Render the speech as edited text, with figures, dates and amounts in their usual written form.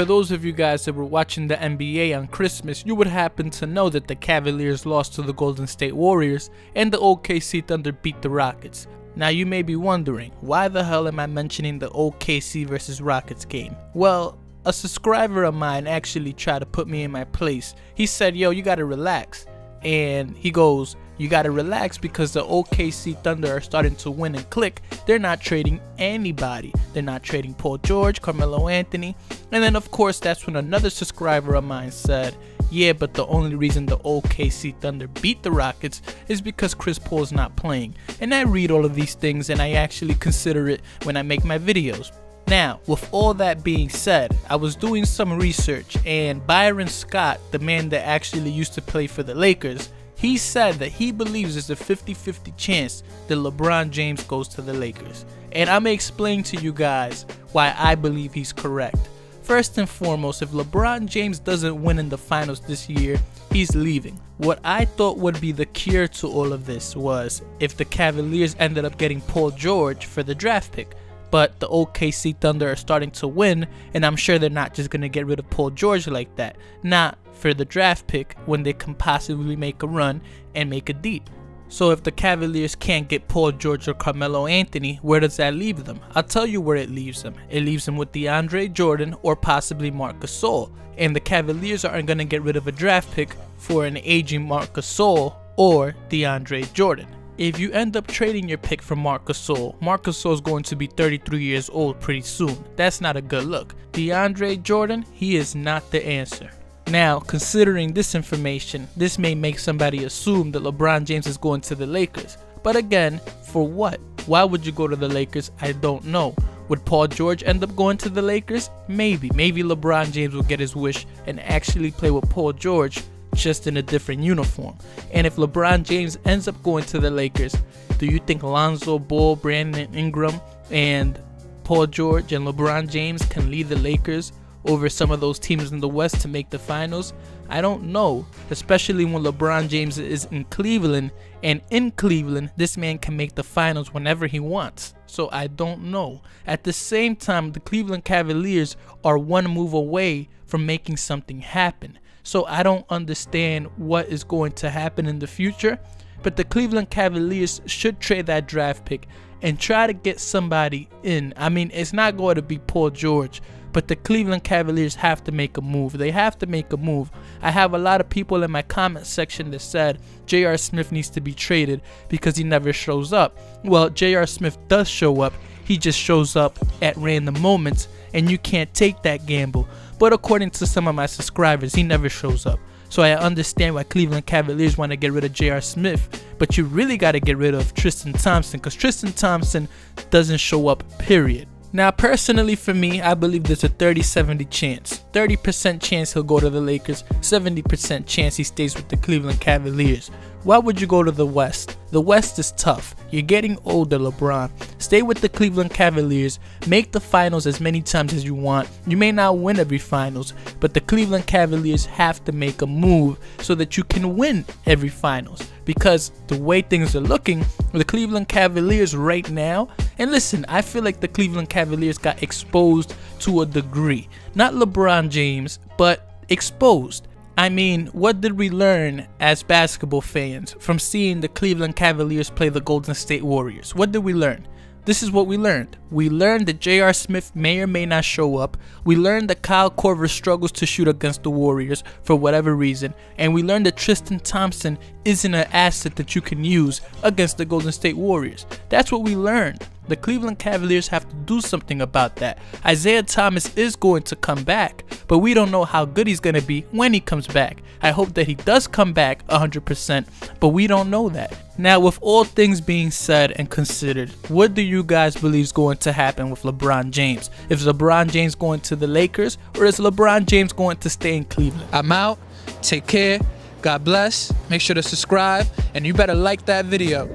for those of you guys that were watching the NBA on Christmas, you would happen to know that the Cavaliers lost to the Golden State Warriors and the OKC Thunder beat the Rockets. Now you may be wondering, why the hell am I mentioning the OKC versus Rockets game? Well, a subscriber of mine actually tried to put me in my place. He said, yo, you gotta relax. And he goes, you gotta relax because the OKC Thunder are starting to win and click. They're not trading anybody. They're not trading Paul George, Carmelo Anthony. And then of course that's when another subscriber of mine said, yeah, but the only reason the OKC Thunder beat the Rockets is because Chris Paul's not playing. And I read all of these things and I actually consider it when I make my videos. Now, with all that being said, I was doing some research and Byron Scott, the man that actually used to play for the Lakers, he said that he believes there's a 50-50 chance that LeBron James goes to the Lakers. And I'm going to explain to you guys why I believe he's correct. First and foremost, if LeBron James doesn't win in the finals this year, he's leaving. What I thought would be the cure to all of this was if the Cavaliers ended up getting Paul George for the draft pick. But the OKC Thunder are starting to win, and I'm sure they're not just going to get rid of Paul George like that. Not for the draft pick when they can possibly make a run and make a deep. So if the Cavaliers can't get Paul George or Carmelo Anthony, where does that leave them? I'll tell you where it leaves them. It leaves them with DeAndre Jordan or possibly Marc Gasol. And the Cavaliers aren't going to get rid of a draft pick for an aging Marc Gasol or DeAndre Jordan. If you end up trading your pick for Marc Gasol is going to be 33 years old pretty soon. That's not a good look. DeAndre Jordan, he is not the answer. Now, considering this information, this may make somebody assume that LeBron James is going to the Lakers. But again, for what? Why would you go to the Lakers? I don't know. Would Paul George end up going to the Lakers? Maybe. Maybe LeBron James will get his wish and actually play with Paul George, just in a different uniform. And if LeBron James ends up going to the Lakers, do you think Lonzo Ball, Brandon Ingram, and Paul George and LeBron James can lead the Lakers over some of those teams in the West to make the finals? I don't know, especially when LeBron James is in Cleveland, and in Cleveland this man can make the finals whenever he wants. So I don't know. At the same time, the Cleveland Cavaliers are one move away from making something happen. So I don't understand what is going to happen in the future, but the Cleveland Cavaliers should trade that draft pick and try to get somebody in. I mean, it's not going to be Paul George, but the Cleveland Cavaliers have to make a move. They have to make a move. I have a lot of people in my comment section that said J.R. Smith needs to be traded because he never shows up. Well, J.R. Smith does show up. He just shows up at random moments, and you can't take that gamble. But according to some of my subscribers, he never shows up. So I understand why Cleveland Cavaliers want to get rid of J.R. Smith, but you really got to get rid of Tristan Thompson because Tristan Thompson doesn't show up, period. Now, personally for me, I believe there's a 30-70 chance. 30% chance he'll go to the Lakers, 70% chance he stays with the Cleveland Cavaliers. Why would you go to the West? The West is tough. You're getting older, LeBron. Stay with the Cleveland Cavaliers. Make the finals as many times as you want. You may not win every finals, but the Cleveland Cavaliers have to make a move so that you can win every finals. Because the way things are looking, the Cleveland Cavaliers right now, and listen, I feel like the Cleveland Cavaliers got exposed to a degree. Not LeBron James, but exposed. I mean, what did we learn as basketball fans from seeing the Cleveland Cavaliers play the Golden State Warriors? What did we learn? This is what we learned. We learned that J.R. Smith may or may not show up. We learned that Kyle Korver struggles to shoot against the Warriors for whatever reason. And we learned that Tristan Thompson isn't an asset that you can use against the Golden State Warriors. That's what we learned. The Cleveland Cavaliers have to do something about that. Isaiah Thomas is going to come back, but we don't know how good he's going to be when he comes back. I hope that he does come back 100%, but we don't know that. Now, with all things being said and considered, what do you guys believe is going to happen with LeBron James? Is LeBron James going to the Lakers, or is LeBron James going to stay in Cleveland? I'm out. Take care. God bless. Make sure to subscribe, and you better like that video.